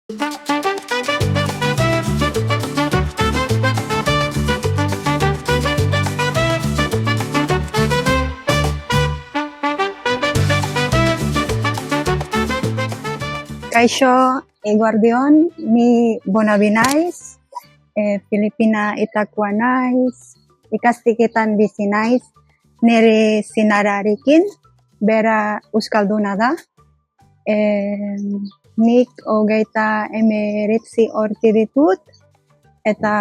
Kaixo, eguardion, ni Bonabi naiz, Filipina etakoa naiz, ikastiketan bizi naiz, nire zinararekin, bera euskalduna da. Nik 39 urte ditut, eta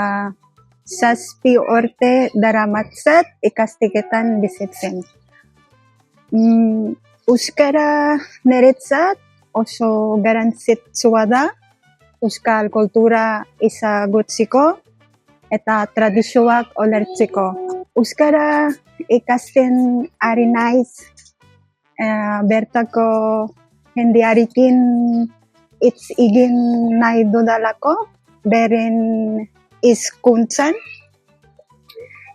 7 urte daramatzat ikastiketan bizitzen. Euskara niretzat oso garrantzitsua da, euskal kultura ezagutzeko eta tradizioak ulertzeko. Euskara ikasten ari naiz, bertako jendearekin hitz egin nahi dudalako, beren hizkuntzan,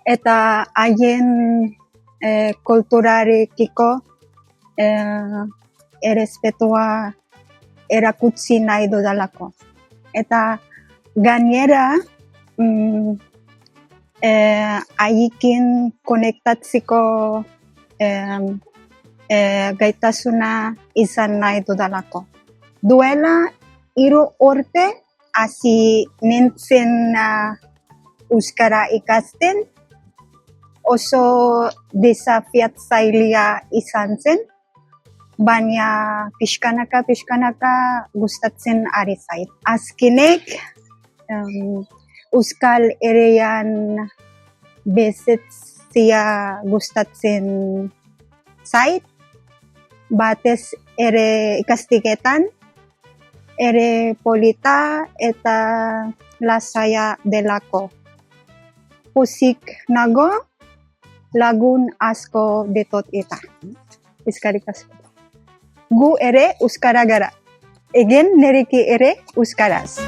eta haien kulturarekiko errespetua erakutsi nahi dudalako. Eta gainera, haiekin konektatzeko gaitasuna izan nahi dudalako. Duela 3 urte hasi nintzen euskara ikasten, oso desafiatzailea izan zen, baina pixkanaka gustatzen ari zait. Azkenek, euskal herrian bezetzea gustatzen zait, batez ere ikastiketan, ere polita eta lasaia delako. Pozik nago, lagun asko ditut eta. Eskerrik asko. Gu ere euskara gara. Egen nereki ere euskaraz.